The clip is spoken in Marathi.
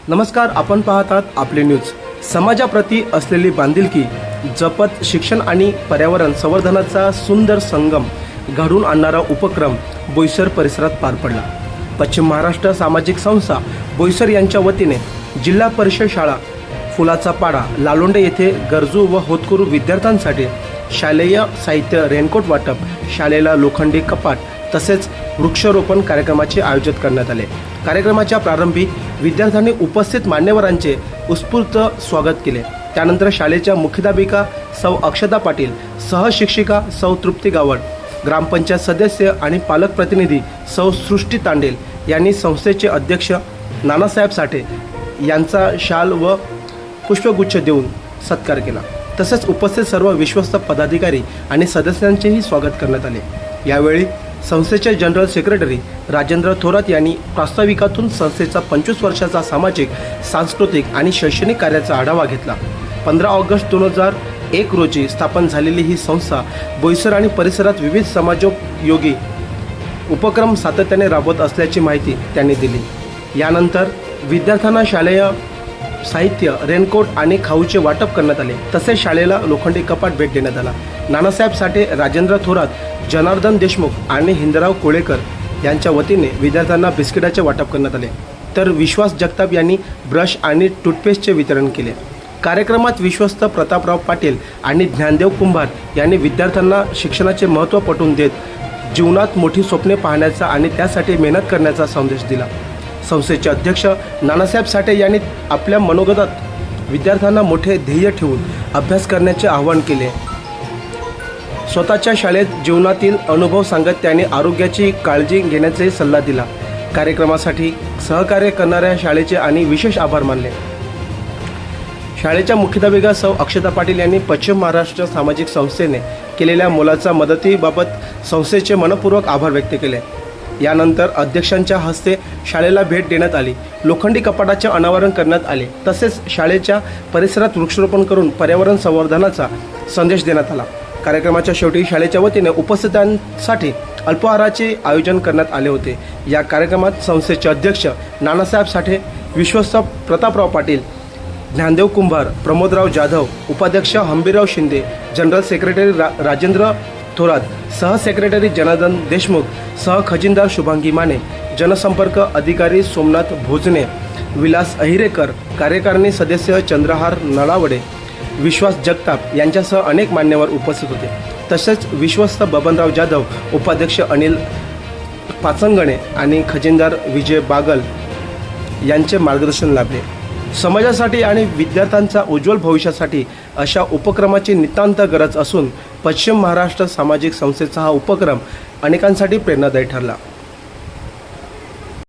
नमस्कार, आपण पाहतात आपले न्यूज। समाजाप्रती असलेली बांधिलकी जपत शिक्षण आणि पर्यावरण संवर्धनाचा सुंदर संगम घडून आणणारा उपक्रम बोईसर परिसरात पार पडला। पश्चिम महाराष्ट्र सामाजिक संस्था बोईसर यांच्या वतीने जिल्हा परिषद शाळा फुलाचा पाडा लालोंडे येथे गरजू व होतकरू विद्यार्थ्यांसाठी शालेय साहित्य, रेनकोट वाटप, शाळेला लोखंडी कपाट तसेच वृक्षारोपण कार्यक्रमाचे आयोजित करण्यात आले। कार्यक्रमाच्या प्रारंभी विद्यार्थ्यांनी उपस्थित मान्यवरांचे उत्स्फूर्त स्वागत केले। त्यानंतर शाळेच्या मुख्याध्यापिका सौ अक्षता पाटील, सहशिक्षिका सौ तृप्ती गावड, ग्रामपंचायत सदस्य आणि पालक प्रतिनिधी सौ सृष्टी तांडेल यांनी संस्थेचे अध्यक्ष नानासाहेब साठे यांचा शाल व पुष्पगुच्छ देऊन सत्कार केला। तसेच उपस्थित सर्व विश्वस्त पदाधिकारी आणि सदस्यांचेही स्वागत करण्यात आले। यावेळी संस्थेचे जनरल सेक्रेटरी राजेंद्र थोरात यांनी प्रास्ताविकातून संस्थेचा 25 वर्षाचा सामाजिक, सांस्कृतिक आणि शैक्षणिक कार्याचा आढावा घेतला। 15 ऑगस्ट 2001 रोजी स्थापन झालेली ही संस्था बोईसर आणि परिसरात विविध समाजोपयोगी उपक्रम सातत्याने राबवत असल्याची माहिती त्यांनी दिली। यानंतर विद्यार्थ्यांना शालेय साहित्य, रेनकोट आणि खाऊचे वाटप करण्यात आले। तसेच शाळेला लोखंडी कपाट भेट देण्यात आला। नानासाहेब साठे, राजेंद्र थोरात, जनार्दन देशमुख आणि हिंदराव कोळेकर यांच्या वतीने विद्यार्थ्यांना बिस्किटाचे वाटप करण्यात आले। तर विश्वास जगताप यांनी ब्रश आणि टूथपेस्टचे वितरण केले। कार्यक्रमात विश्वस्त प्रतापराव पाटील आणि ज्ञानदेव कुंभार यांनी विद्यार्थ्यांना शिक्षणाचे महत्त्व पटवून देत जीवनात मोठी स्वप्ने पाहण्याचा आणि त्यासाठी मेहनत करण्याचा संदेश दिला। संस्थेचे अध्यक्ष नानासाहेब साठे यांनी आपल्या मनोगतात विद्यार्थ्यांना मोठे ध्येय ठेवून अभ्यास करण्याचे आवाहन केले। स्वतःच्या शाळेत जीवनातील अनुभव सांगत त्यांनी आरोग्याची काळजी घेण्याचा सल्ला दिला। कार्यक्रमासाठी सहकार्य करणाऱ्या शाळेचे आणि विशेष आभार मानले। शाळेच्या मुख्याध्यापिका सौ अक्षता पाटील यांनी पश्चिम महाराष्ट्र सामाजिक संस्थेने केलेल्या मोलाच्या मदतीबाबत संस्थेचे मनपूर्वक आभार व्यक्त केले। यानंतर अध्यक्षांच्या हस्ते शाळेला भेट देण्यात आली, लोखंडी कपाटाचे अनावरण करण्यात आले। तसेच शाळेच्या परिसरात वृक्षारोपण करून पर्यावरण संवर्धनाचा संदेश देण्यात आला। कार्यक्रमाच्या शेवटी शाळेच्या वतीने उपस्थितांसाठी अल्पाहाराचे आयोजन करण्यात आले होते। या कार्यक्रमात संस्थेचे अध्यक्ष नानासाहेब साठे, विश्वस्त प्रतापराव पाटील, ज्ञानदेव कुंभार, प्रमोदराव जाधव, उपाध्यक्ष हंबीरराव शिंदे, जनरल सेक्रेटरी राजेंद्र थोरात, सहसेक्रेटरी जनार्दन देशमुख, सहखजिनदार शुभांगी माने, जनसंपर्क अधिकारी सोमनाथ भोजने, विलास अहिरेकर, कार्यकारिणी सदस्य चंद्रहार नळावडे, विश्वास जगताप यांच्यासह अनेक मान्यवर उपस्थित होते। तसेच विश्वस्त बबनराव जाधव, उपाध्यक्ष अनिल पाचंगणे आणि खजिनदार विजय बागल यांचे मार्गदर्शन लाभले। समाजासाठी आणि विद्यार्थ्यांच्या उज्ज्वल भविष्यासाठी अशा उपक्रमाची नितांत गरज असून पश्चिम महाराष्ट्र सामाजिक संस्थेचा हा उपक्रम अनेकांसाठी प्रेरणादायी ठरला।